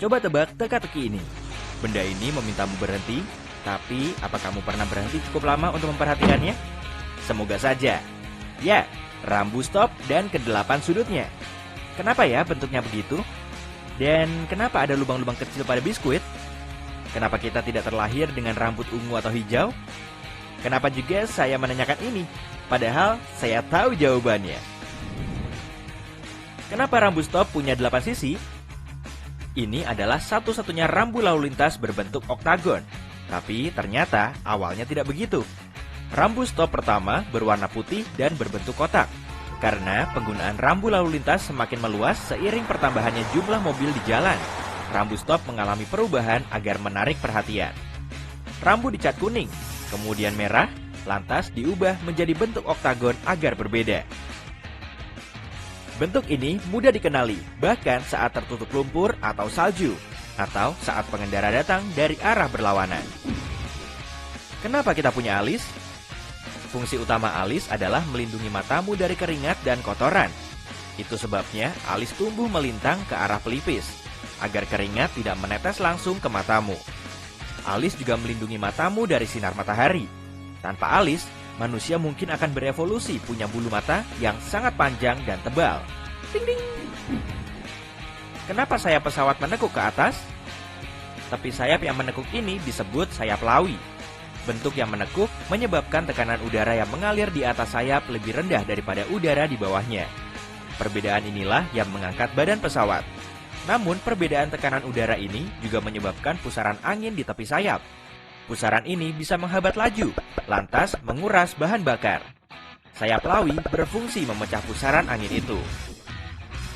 Coba tebak teka-teki ini. Benda ini memintamu berhenti, tapi apa kamu pernah berhenti cukup lama untuk memperhatikannya? Semoga saja. Ya, rambu stop dan kedelapan sudutnya. Kenapa ya bentuknya begitu? Dan kenapa ada lubang-lubang kecil pada biskuit? Kenapa kita tidak terlahir dengan rambut ungu atau hijau? Kenapa juga saya menanyakan ini? Padahal saya tahu jawabannya. Kenapa rambu stop punya 8 sisi? Ini adalah satu-satunya rambu lalu lintas berbentuk oktagon. Tapi ternyata awalnya tidak begitu. Rambu stop pertama berwarna putih dan berbentuk kotak. Karena penggunaan rambu lalu lintas semakin meluas seiring pertambahannya jumlah mobil di jalan. Rambu stop mengalami perubahan agar menarik perhatian. Rambu dicat kuning, kemudian merah, lantas diubah menjadi bentuk oktagon agar berbeda. Bentuk ini mudah dikenali, bahkan saat tertutup lumpur atau salju, atau saat pengendara datang dari arah berlawanan. Kenapa kita punya alis? Fungsi utama alis adalah melindungi matamu dari keringat dan kotoran. Itu sebabnya alis tumbuh melintang ke arah pelipis, agar keringat tidak menetes langsung ke matamu. Alis juga melindungi matamu dari sinar matahari. Tanpa alis, manusia mungkin akan berevolusi punya bulu mata yang sangat panjang dan tebal. Ding ding. Kenapa sayap pesawat menekuk ke atas? Tepi sayap yang menekuk ini disebut sayap lawi. Bentuk yang menekuk menyebabkan tekanan udara yang mengalir di atas sayap lebih rendah daripada udara di bawahnya. Perbedaan inilah yang mengangkat badan pesawat. Namun perbedaan tekanan udara ini juga menyebabkan pusaran angin di tepi sayap. Pusaran ini bisa menghambat laju, lantas menguras bahan bakar. Sayap lawi berfungsi memecah pusaran angin itu.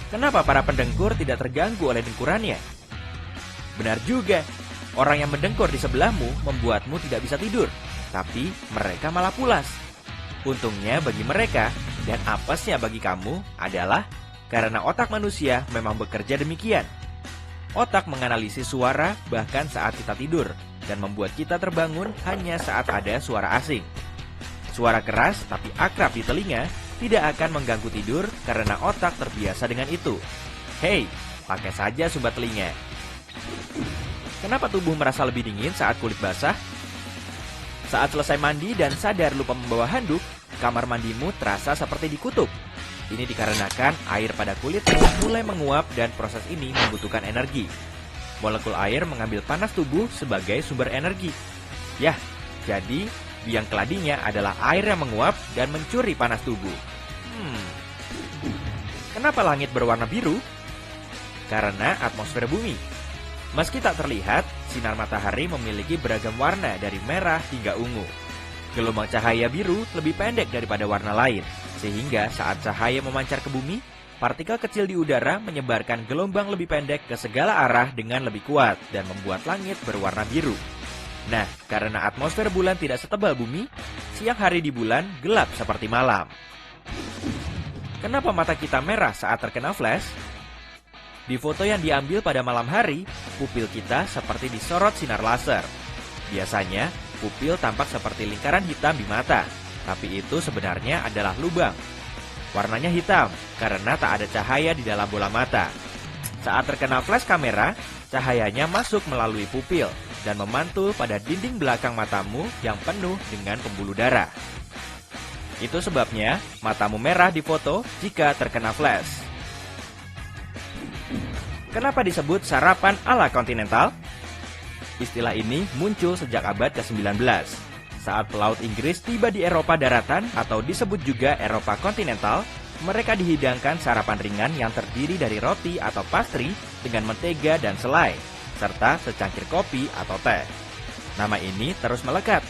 Kenapa para pendengkur tidak terganggu oleh dengkurannya? Benar juga, orang yang mendengkur di sebelahmu membuatmu tidak bisa tidur, tapi mereka malah pulas. Untungnya bagi mereka, dan apesnya bagi kamu adalah karena otak manusia memang bekerja demikian. Otak menganalisis suara bahkan saat kita tidur, dan membuat kita terbangun hanya saat ada suara asing. Suara keras tapi akrab di telinga tidak akan mengganggu tidur karena otak terbiasa dengan itu. Hei, pakai saja sumbat telinga. Kenapa tubuh merasa lebih dingin saat kulit basah? Saat selesai mandi dan sadar lupa membawa handuk, kamar mandimu terasa seperti dikutuk. Ini dikarenakan air pada kulitmu mulai menguap dan proses ini membutuhkan energi. Molekul air mengambil panas tubuh sebagai sumber energi. Yah, jadi biang keladinya adalah air yang menguap dan mencuri panas tubuh. Kenapa langit berwarna biru? Karena atmosfer bumi. Meski tak terlihat, sinar matahari memiliki beragam warna dari merah hingga ungu. Gelombang cahaya biru lebih pendek daripada warna lain, sehingga saat cahaya memancar ke bumi, partikel kecil di udara menyebarkan gelombang lebih pendek ke segala arah dengan lebih kuat dan membuat langit berwarna biru. Nah, karena atmosfer bulan tidak setebal bumi, siang hari di bulan gelap seperti malam. Kenapa mata kita merah saat terkena flash? Di foto yang diambil pada malam hari, pupil kita seperti disorot sinar laser. Biasanya, pupil tampak seperti lingkaran hitam di mata, tapi itu sebenarnya adalah lubang. Warnanya hitam karena tak ada cahaya di dalam bola mata. Saat terkena flash kamera, cahayanya masuk melalui pupil dan memantul pada dinding belakang matamu yang penuh dengan pembuluh darah. Itu sebabnya matamu merah di foto jika terkena flash. Kenapa disebut sarapan ala kontinental? Istilah ini muncul sejak abad ke-19. Saat pelaut Inggris tiba di Eropa daratan atau disebut juga Eropa kontinental, mereka dihidangkan sarapan ringan yang terdiri dari roti atau pastry dengan mentega dan selai, serta secangkir kopi atau teh. Nama ini terus melekat.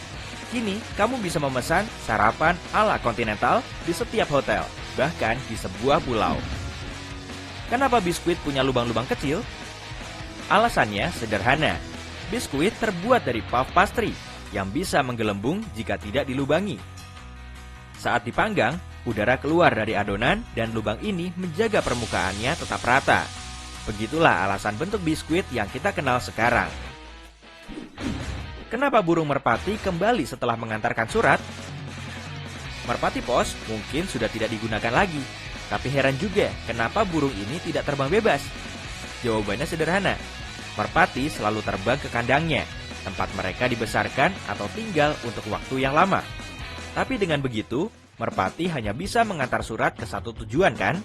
Kini, kamu bisa memesan sarapan ala kontinental di setiap hotel, bahkan di sebuah pulau. Kenapa biskuit punya lubang-lubang kecil? Alasannya sederhana. Biskuit terbuat dari puff pastry yang bisa menggelembung jika tidak dilubangi. Saat dipanggang, udara keluar dari adonan dan lubang ini menjaga permukaannya tetap rata. Begitulah alasan bentuk biskuit yang kita kenal sekarang. Kenapa burung merpati kembali setelah mengantarkan surat? Merpati pos mungkin sudah tidak digunakan lagi. Tapi heran juga, kenapa burung ini tidak terbang bebas? Jawabannya sederhana. Merpati selalu terbang ke kandangnya, tempat mereka dibesarkan atau tinggal untuk waktu yang lama. Tapi dengan begitu, merpati hanya bisa mengantar surat ke satu tujuan kan?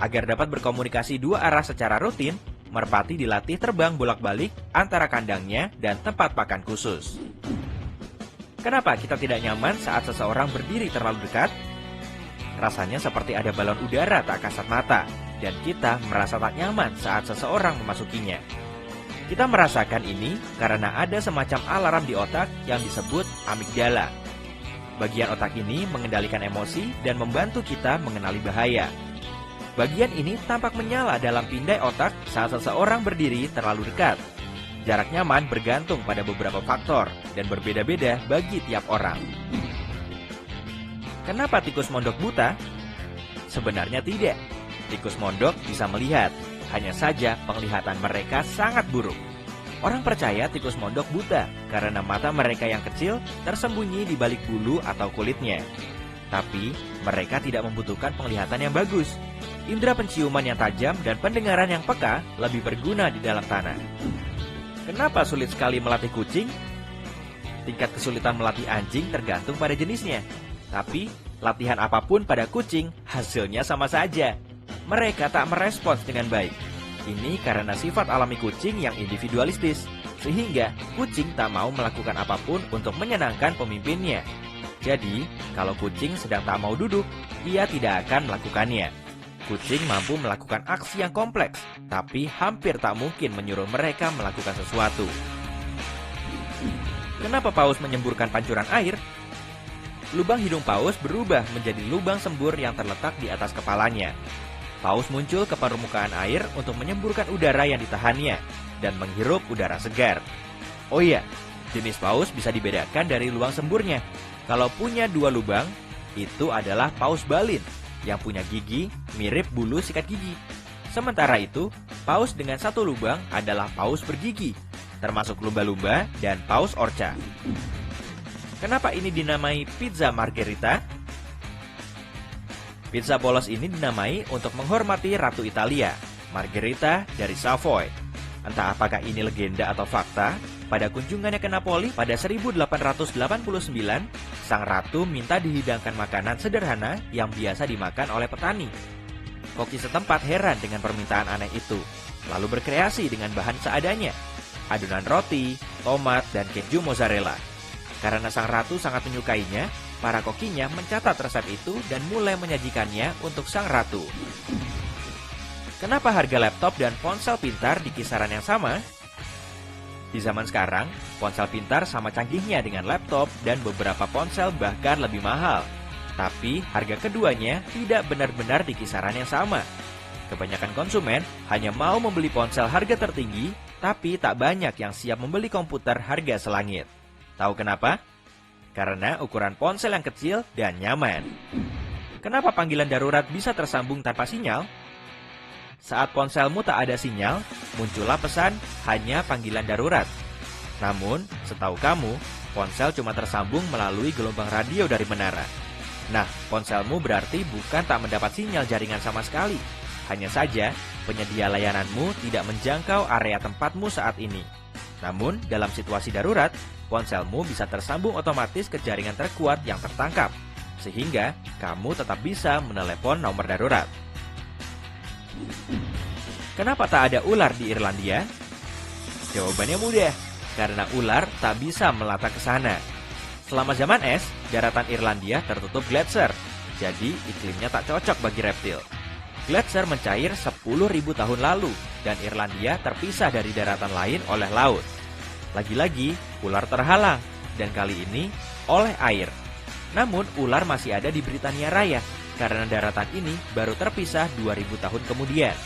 Agar dapat berkomunikasi dua arah secara rutin, merpati dilatih terbang bolak-balik antara kandangnya dan tempat pakan khusus. Kenapa kita tidak nyaman saat seseorang berdiri terlalu dekat? Rasanya seperti ada balon udara tak kasat mata, dan kita merasa tak nyaman saat seseorang memasukinya. Kita merasakan ini karena ada semacam alarm di otak yang disebut amigdala. Bagian otak ini mengendalikan emosi dan membantu kita mengenali bahaya. Bagian ini tampak menyala dalam pindai otak saat seseorang berdiri terlalu dekat. Jarak nyaman bergantung pada beberapa faktor dan berbeda-beda bagi tiap orang. Kenapa tikus mondok buta? Sebenarnya tidak. Tikus mondok bisa melihat, hanya saja penglihatan mereka sangat buruk. Orang percaya tikus mondok buta karena mata mereka yang kecil tersembunyi di balik bulu atau kulitnya. Tapi mereka tidak membutuhkan penglihatan yang bagus. Indera penciuman yang tajam dan pendengaran yang peka lebih berguna di dalam tanah. Kenapa sulit sekali melatih kucing? Tingkat kesulitan melatih anjing tergantung pada jenisnya. Tapi latihan apapun pada kucing hasilnya sama saja. Mereka tak merespons dengan baik. Ini karena sifat alami kucing yang individualistis, sehingga kucing tak mau melakukan apapun untuk menyenangkan pemimpinnya. Jadi, kalau kucing sedang tak mau duduk, ia tidak akan melakukannya. Kucing mampu melakukan aksi yang kompleks, tapi hampir tak mungkin menyuruh mereka melakukan sesuatu. Kenapa paus menyemburkan pancuran air? Lubang hidung paus berubah menjadi lubang sembur yang terletak di atas kepalanya. Paus muncul ke permukaan air untuk menyemburkan udara yang ditahannya dan menghirup udara segar. Oh iya, jenis paus bisa dibedakan dari lubang semburnya. Kalau punya dua lubang, itu adalah paus balin yang punya gigi mirip bulu sikat gigi. Sementara itu, paus dengan satu lubang adalah paus bergigi, termasuk lumba-lumba dan paus orca. Kenapa ini dinamai pizza margherita? Pizza polos ini dinamai untuk menghormati Ratu Italia, Margherita dari Savoy. Entah apakah ini legenda atau fakta, pada kunjungannya ke Napoli pada 1889, sang ratu minta dihidangkan makanan sederhana yang biasa dimakan oleh petani. Koki setempat heran dengan permintaan aneh itu, lalu berkreasi dengan bahan seadanya, adonan roti, tomat, dan keju mozzarella. Karena sang ratu sangat menyukainya, para kokinya mencatat resep itu dan mulai menyajikannya untuk sang ratu. Kenapa harga laptop dan ponsel pintar di kisaran yang sama? Di zaman sekarang, ponsel pintar sama canggihnya dengan laptop dan beberapa ponsel bahkan lebih mahal. Tapi harga keduanya tidak benar-benar di kisaran yang sama. Kebanyakan konsumen hanya mau membeli ponsel harga tertinggi, tapi tak banyak yang siap membeli komputer harga selangit. Tahu kenapa? Karena ukuran ponsel yang kecil dan nyaman. Kenapa panggilan darurat bisa tersambung tanpa sinyal? Saat ponselmu tak ada sinyal, muncullah pesan hanya panggilan darurat. Namun, setahu kamu, ponsel cuma tersambung melalui gelombang radio dari menara. Nah, ponselmu berarti bukan tak mendapat sinyal jaringan sama sekali. Hanya saja, penyedia layananmu tidak menjangkau area tempatmu saat ini. Namun, dalam situasi darurat, ponselmu bisa tersambung otomatis ke jaringan terkuat yang tertangkap, sehingga kamu tetap bisa menelepon nomor darurat. Kenapa tak ada ular di Irlandia? Jawabannya mudah, karena ular tak bisa melata ke sana. Selama zaman es, daratan Irlandia tertutup gletser, jadi iklimnya tak cocok bagi reptil. Gletser mencair 10.000 tahun lalu, dan Irlandia terpisah dari daratan lain oleh laut. Lagi-lagi, ular terhalang, dan kali ini oleh air. Namun, ular masih ada di Britania Raya, karena daratan ini baru terpisah 2000 tahun kemudian,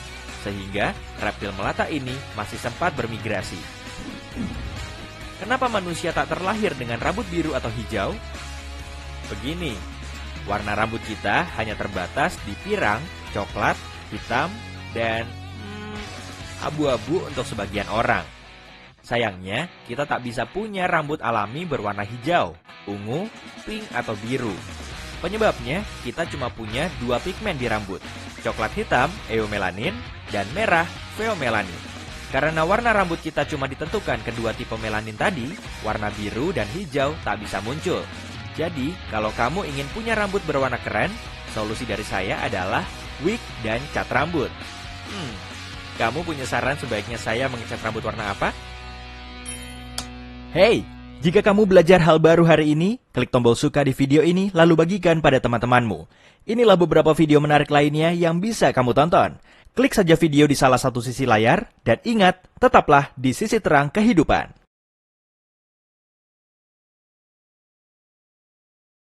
sehingga reptil melata ini masih sempat bermigrasi. Kenapa manusia tak terlahir dengan rambut biru atau hijau? Begini, warna rambut kita hanya terbatas di pirang, coklat, hitam, dan abu-abu untuk sebagian orang. Sayangnya, kita tak bisa punya rambut alami berwarna hijau, ungu, pink, atau biru. Penyebabnya, kita cuma punya 2 pigmen di rambut, coklat hitam, eumelanin, dan merah, pheomelanin. Karena warna rambut kita cuma ditentukan kedua tipe melanin tadi, warna biru dan hijau tak bisa muncul. Jadi, kalau kamu ingin punya rambut berwarna keren, solusi dari saya adalah wig dan cat rambut. Kamu punya saran sebaiknya saya mengecat rambut warna apa? Hey, jika kamu belajar hal baru hari ini, klik tombol suka di video ini lalu bagikan pada teman-temanmu. Inilah beberapa video menarik lainnya yang bisa kamu tonton. Klik saja video di salah satu sisi layar, dan ingat, tetaplah di sisi terang kehidupan.